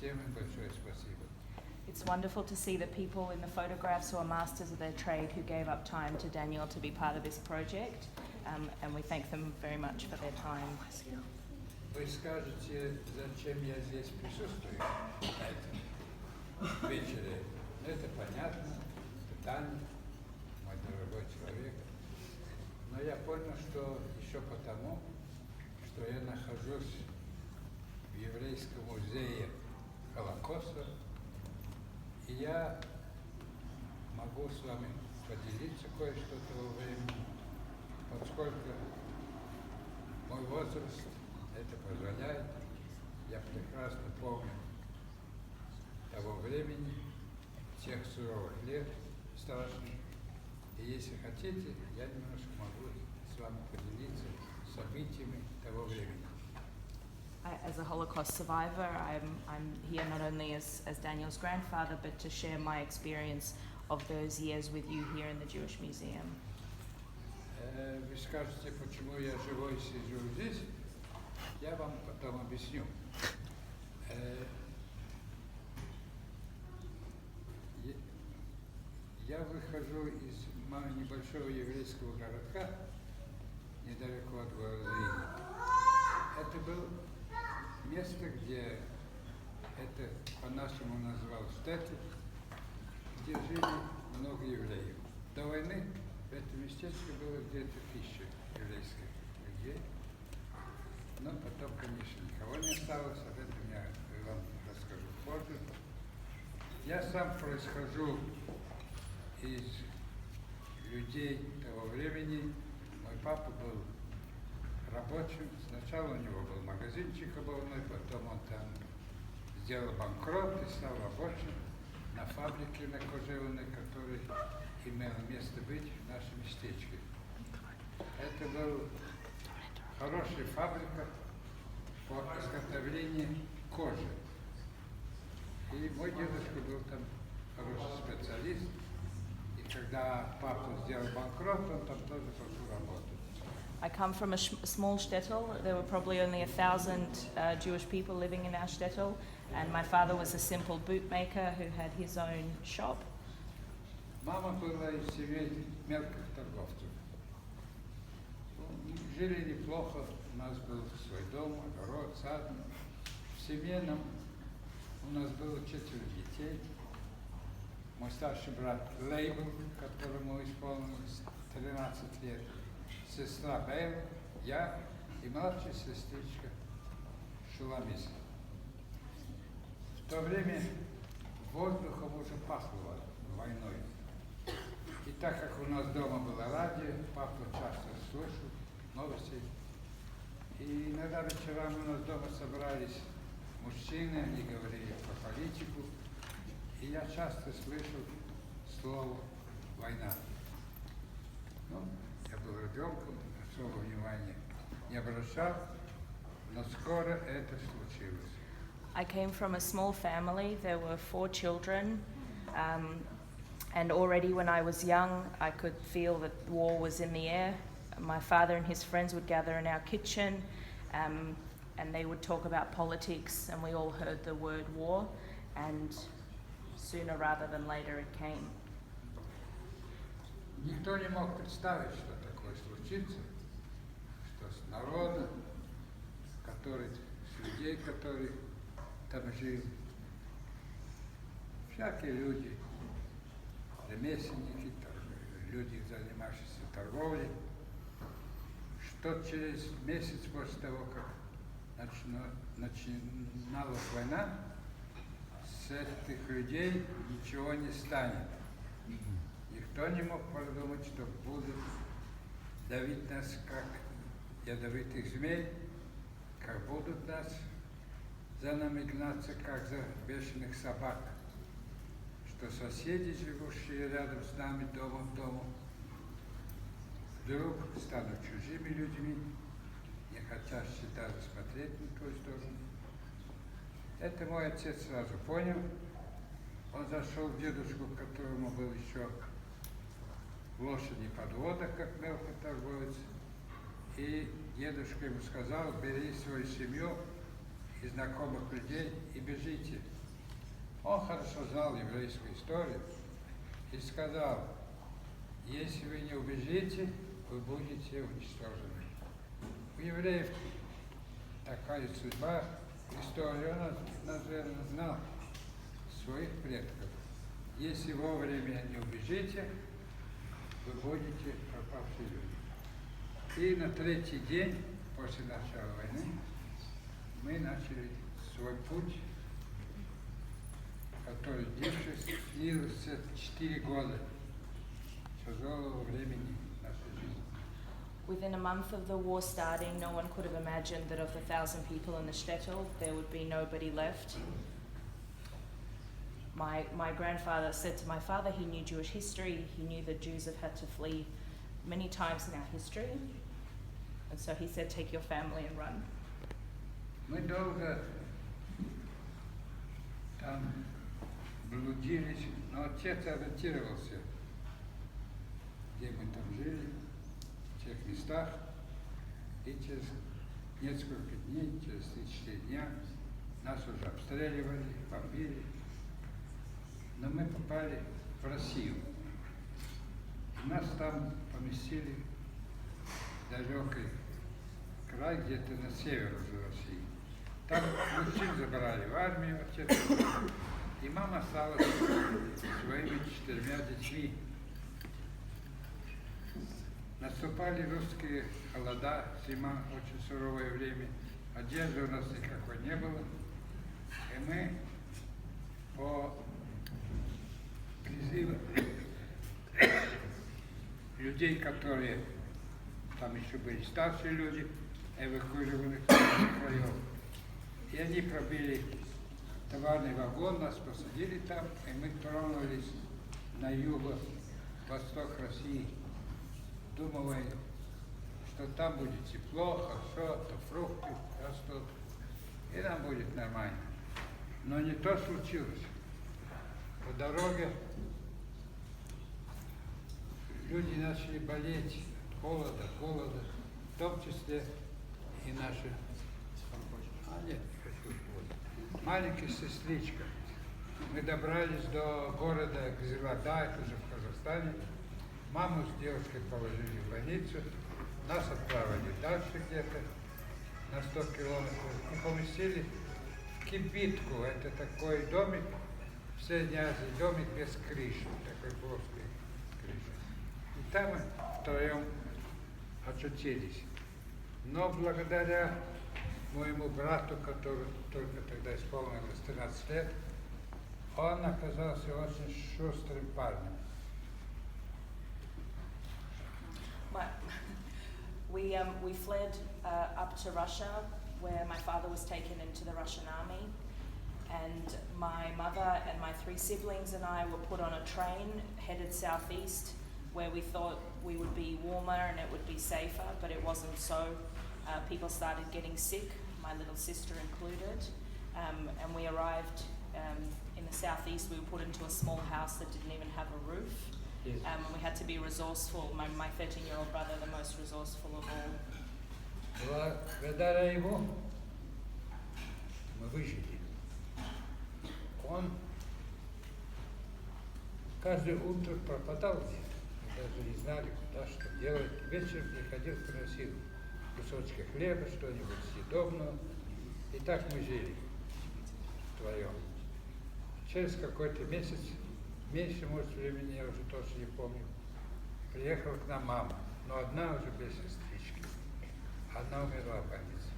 Всем большое спасибо. It's wonderful to see the people in the photographs who are masters of their trade who gave up time to Daniel to be part of this project, and we thank them very much for their time. Вы скажете, зачем я здесь присутствую на этом вечере? Это понятно, это Таня, мой дорогой человек. Но я понял, что еще потому, что я нахожусь в Еврейском музее Холокоста, и я могу с вами поделиться кое-что того времени, поскольку мой возраст это позволяет. Я прекрасно помню того времени, тех суровых лет страшных. И если хотите, я немножко могу с вами поделиться событиями того времени. As a Holocaust survivor, I'm here not only as Daniel's grandfather, but to share my experience of those years with you here in the Jewish Museum. Вы скажете, почему я живой сижу здесь? Я вам потом объясню. Я выхожу из небольшого еврейского городка, недалеко от города Риги. Это было место, где это по-нашему называлось штаты, где жили много евреев. До войны в этом местечке было где-то 1000 еврейских людей. Но потом, конечно, никого не осталось, об этом я вам расскажу позже. Я сам происхожу из людей того времени. Мой папа был рабочим. Сначала у него был магазинчик обувной, потом он там сделал банкрот и стал рабочим на фабрике на кожевенной, которая имела место быть в нашем местечке. Это была хорошая фабрика по изготовлению кожи. И мой дедушка был там хороший специалист. И когда папа сделал банкрот, он там тоже пошел работать. I come from a small shtetl. There were probably only 1,000 Jewish people living in our shtetl, and my father was a simple bootmaker who had his own shop. Мама была из семей мелких торговцев. Жили неплохо, у нас был свой дом, огород, сад. В семье у нас было 4 детей. Мой старший брат Лейбл, которому исполнилось 13 лет, сестра Бейла, я и младшая сестричка Шуламис. В то время воздухом уже пахло войной. И так как у нас дома было радио, папа часто слушал новости. И иногда вечерами у нас дома собрались мужчины, они говорили про политику. И я часто слышал слово «война». Ну, я был ребенком, особого внимания не обращал, но скоро это случилось. I came from a small family. There were 4 children, and already when I was young, I could feel that war was in the air. My father and his friends would gather in our kitchen, and they would talk about politics, and we all heard the word war, and sooner rather than later it came. Никто не мог представить, что такое случится, что с народом, с людей, которые там жили, всякие люди, ремесленники, люди, занимающиеся торговлей, что через месяц после того, как начиналась война, с этих людей ничего не станет. Никто не мог подумать, что будут давить нас, как ядовитых змей, как будут за нами гнаться, как за бешеных собак, что соседи, живущие рядом с нами, дома в дому, вдруг станут чужими людьми, не хотящие даже смотреть на ту сторону. Это мой отец сразу понял. Он зашел к дедушку, которому был еще лошади подвода, как мелкий торговец. И дедушка ему сказал: бери свою семью и знакомых людей и бежите. Он хорошо знал еврейскую историю и сказал, если вы не убежите, вы будете уничтожены. У евреев такая судьба, история, он, наверное, знал своих предков. Если вовремя не убежите, вы будете пропавшие люди. И на третий день после начала войны мы начали свой путь, который длился 4 года тяжелого времени нашей жизни. Within a month of the war starting, no one could have imagined that of the 1,000 people in the shtetl, there would be nobody left. My grandfather said to my father, he knew Jewish history, he knew that Jews have had to flee many times in our history. And so he said, take your family and run. Мы долго там блудились, но отец ориентировался, где мы там жили, в тех местах, и через несколько дней, через 3-4 дня нас уже обстреливали, бомбили, но мы попали в Россию. И нас там поместили в далекий край, где-то на север уже России. Там мужчин забрали в армию, отец, и мама осталась со своими 4 детьми. Наступали русские холода, зима, очень суровое время, одежды у нас никакой не было, и мы по призыву людей, которые там еще были старшие люди, эвакуированных краев, и они пробили товарный вагон, нас посадили там, и мы тронулись на юго-восток России, думая, что там будет тепло, хорошо, то фрукты растут, и нам будет нормально. Но не то случилось. По дороге люди начали болеть от холода, голода, в том числе и наши... Маленькая сестричка. Мы добрались до города Гзиларда, это уже в Казахстане. Маму с девушкой положили в больницу, нас отправили дальше где-то на 100 километров и поместили в кибитку. Это такой домик в Средней Азии, домик без крыши, такой плоской крыши. И там мы втроем очутились. Но благодаря моему брату, который только тогда исполнилось 13 лет, он оказался очень шустрым парнем. We fled up to Russia, where my father was taken into the Russian army, and my mother and my 3 siblings and I were put on a train headed southeast, where we thought we would be warmer and it would be safer, but it wasn't so. People started getting sick, my little sister included, and we arrived in the southeast. We were put into a small house that didn't even have a roof. Yes. And we had to be resourceful. My 13-year-old brother, the most resourceful of all. Благодаря ему мы выжили. Он каждое утро пропадал где-то. Мы даже не знали, куда, что делать. Вечером приходил, приносил кусочки хлеба, что-нибудь съедобного. И так мы жили вдвоем. Через какой-то месяц, меньше, может, времени, я уже точно не помню, приехала к нам мама, но одна уже без сестрички. Она умерла в больнице.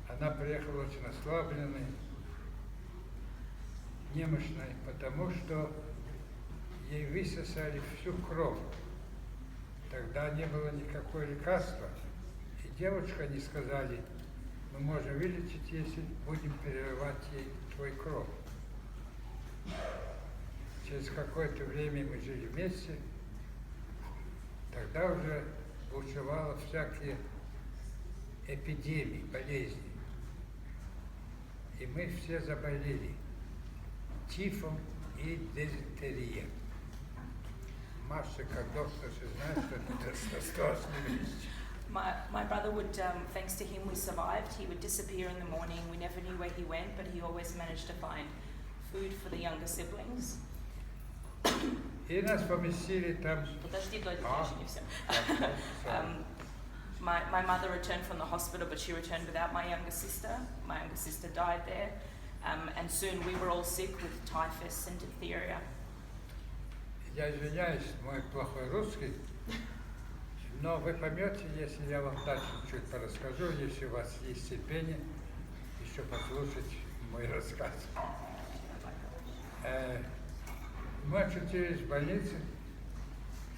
Она приехала очень ослабленной, немощной, потому что ей высосали всю кровь. Тогда не было никакого лекарства. И девочка, они сказали, мы можем вылечить, если будем переливать ей твою кровь. Через какое-то время мы жили вместе, тогда уже бушевало всякие эпидемии, болезни. И мы все заболели тифом и дизентерией. Маша, как доктор, знает, что это страшная вещь. My brother would, thanks to him, we survived. He would disappear in the morning. We never knew where he went, but he always managed to find food for the younger siblings. И нас поместили там. Подожди, дочь, еще не все. My mother returned from the hospital, but she returned without my younger sister. My younger sister died there, and soon we were all sick with typhus and diphtheria. Я извиняюсь, мой плохой русский, но вы поймете, если я вам дальше чуть порасскажу, если у вас есть терпение, еще послушать мой рассказ. Мы очутились в больнице,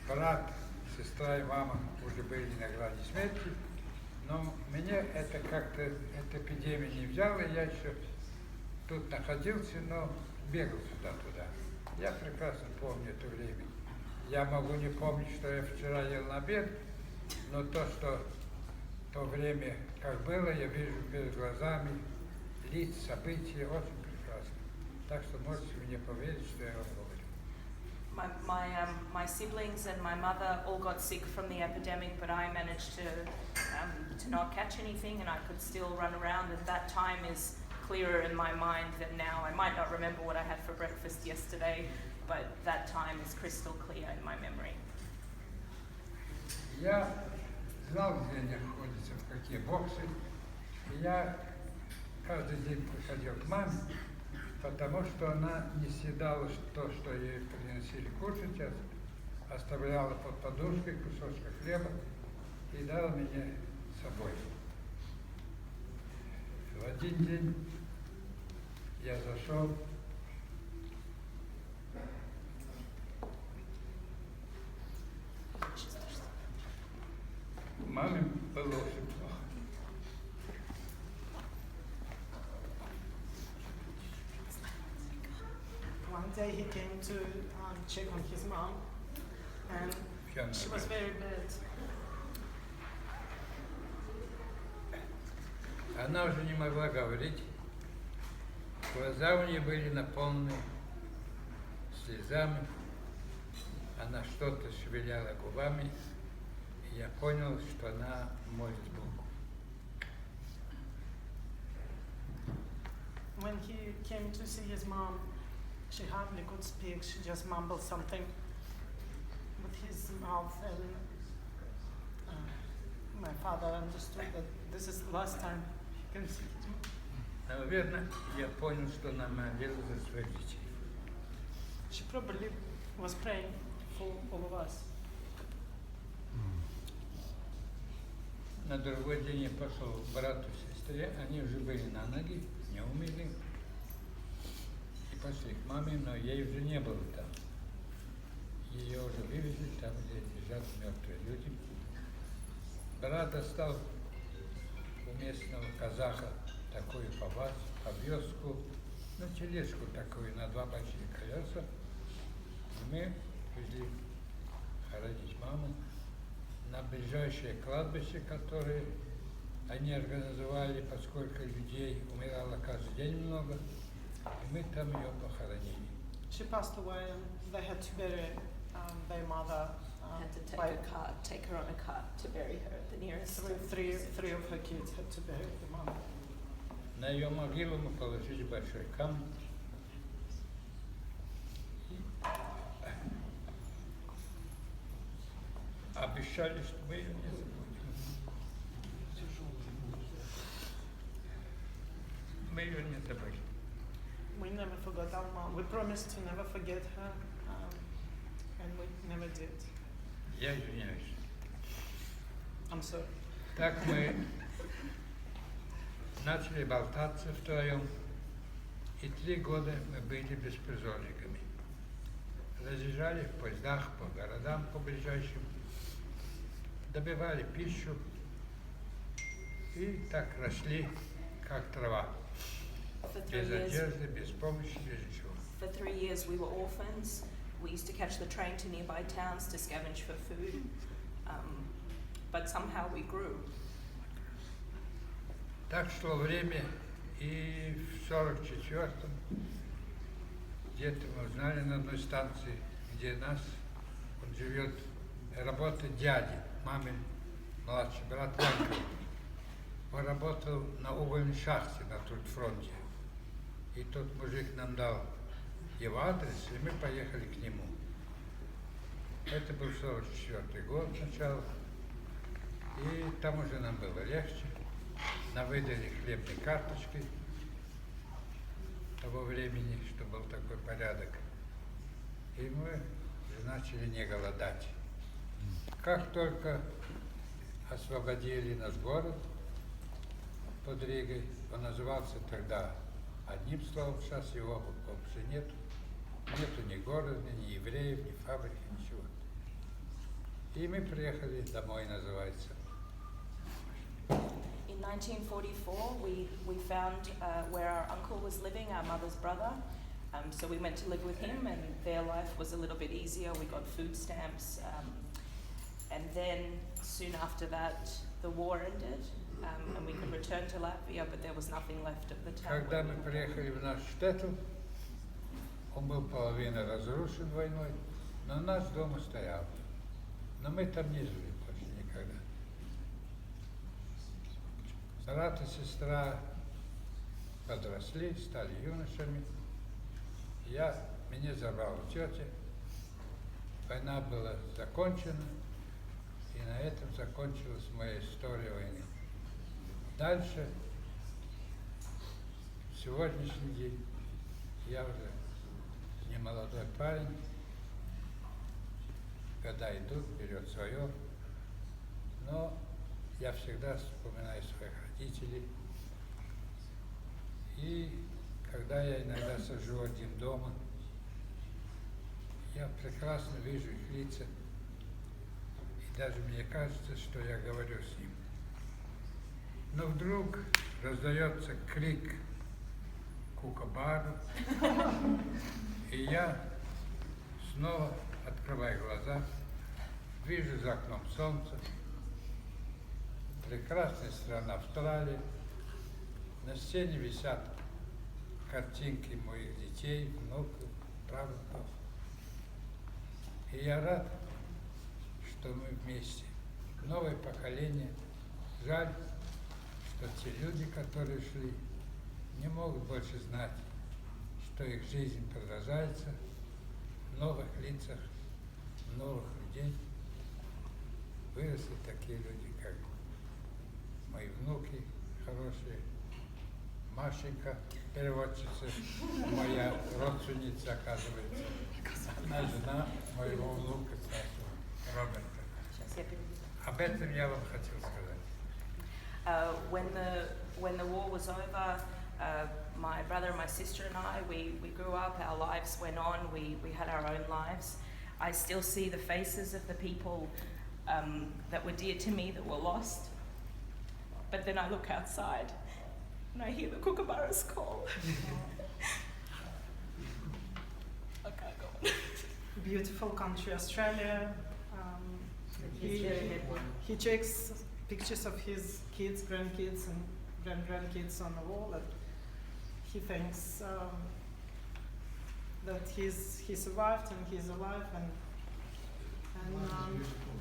брат, сестра и мама уже были на грани смерти, но меня это как-то, эта эпидемия не взяла, я еще тут находился, но бегал сюда-туда. Я прекрасно помню это время. Я могу не помнить, что я вчера ел на обед, но то, что то время как было, я вижу перед глазами лица, события, очень прекрасно. Так что можете мне поверить, что я вам говорю. My siblings and my mother all got sick from the epidemic, but I managed to not catch anything, and I could still run around. And that time is clearer in my mind than now. I might not remember what I had for breakfast yesterday, but that time is crystal clear in my memory. Я знал, где они находятся, в какие боксы. И я каждый день приходил к маме, потому что она не съедала то, что ей приносили кушать, оставляла под подушкой кусочек хлеба и дала мне с собой. В один день я зашел, маме было очень плохо. One day he came to check on his mom, and she was very bad. Она уже не могла говорить. Глаза у нее были наполнены слезами. Она что-то шевеляла губами. И я понял, что она молит Богу. When he came to see his mom, she hardly could speak. She just mumbled something with his mouth, and my father understood that this is the last time he can see his mom. Наверное, я понял, что она молилась за своих детей. She probably was praying for all of us. На другой день я пошел к брату и сестре, они уже были на ноги, не умели. И пошли к маме, но ей уже не было там. Ее уже вывезли там, где лежат мертвые люди. Брат достал у местного казаха такую повозку, ну, тележку такую на два большие колеса. И мы пошли хоронить маму на ближайшее кладбище, которое они организовали, поскольку людей умирало каждый день много, и мы там ее похоронили. She passed away, and they had to bury their mother. Had to by take her on a cart to bury her at the nearest. three of her kids had to bury the mom. На ее могилу мы положили большой камень. Обещали, что мы ее не забудем. Мы ее не забыли. We never forgot our mom. We promised to never forget her, and we never did. Я извиняюсь. I'm sorry. Так мы начали болтаться втроем, и 3 года мы были беспризорниками. Разъезжали в поездах по городам, по ближайшим, добывали пищу и так росли, как трава. Без одежды, без помощи, без ничего. For 3 years we were orphans. We used to catch the train to nearby towns to scavenge for food, but somehow we grew. Так шло время, и в 44-м где-то мы узнали на одной станции, где он живет, работает дядя, мамин младший брат Янка. Он работал на угольной шахте на Трудфронте. И тот мужик нам дал его адрес, и мы поехали к нему. Это был 44-й год сначала. И там уже нам было легче. Нам выдали хлебные карточки того времени, что был такой порядок. И мы уже начали не голодать. Как только освободили наш город под Ригой, он назывался тогда одним словом, сейчас его вообще нету. Нету ни города, ни евреев, ни фабрики, ничего. И мы приехали домой, называется. In 1944, we found where our uncle was living, our mother's brother. So we went to live with him, and their life was a little bit easier. We got food stamps. And then soon after that, the war ended, and we could return to Latvia, but there was nothing left of the town. Когда мы приехали в наш штетл, он был половина разрушен войной, но наш дом стоял. Но мы там не жили больше никогда. Брат и сестра подросли, стали юношами. Меня забрала тетя. Война была закончена, и на этом закончилась моя история войны. Дальше, в сегодняшний день, я уже не молодой парень, года идут, берет свое, но я всегда вспоминаю своих родителей. И когда я иногда сижу один дома, я прекрасно вижу их лица, и даже мне кажется, что я говорю с ним. Но вдруг раздается крик кукабару, и я снова открываю глаза, вижу за окном солнце, прекрасная страна Австралия, на стене висят картинки моих детей, внуков, правнуков. И я рад, что мы вместе. Новое поколение. Жаль, что те люди, которые шли, не могут больше знать, что их жизнь продолжается в новых лицах, новых людей. Выросли такие люди, как мои внуки хорошие, Машенька, переводчица, моя родственница, оказывается, она жена моего внука Роберта. Об этом я вам хотел сказать. When the war was over, my brother and my sister and I, we grew up, our lives went on, we had our own lives. I still see the faces of the people that were dear to me that were lost. But then I look outside and I hear the kookaburras call. Okay, go on. Beautiful country, Australia. He checks pictures of his kids, grandkids, and grandkids on the wall. And he thinks that he survived and he's alive. And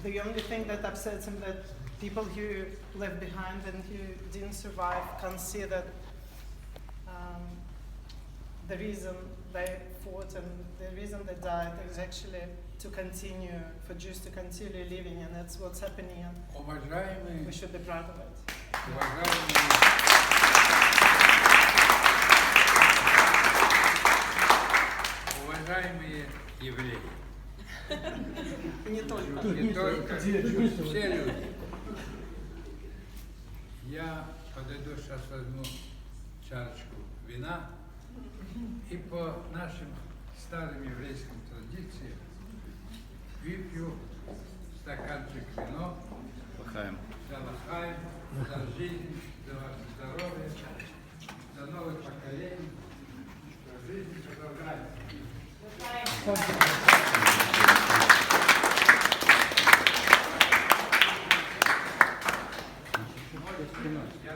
the only thing that upsets him that people who left behind and who didn't survive can't see that the reason they fought and the reason they died is actually to continue, for Jews to continue living, and that's what's happening, and we should be proud of it. Уважаемые евреи, Не только. не только, все люди. Я подойду, сейчас возьму чашечку вина и по нашим старым еврейским традициям выпью стаканчик вина. Лахаем. За лахаем, за жизнь, за ваше здоровье, за новых поколений, за жизнь продолжается. Я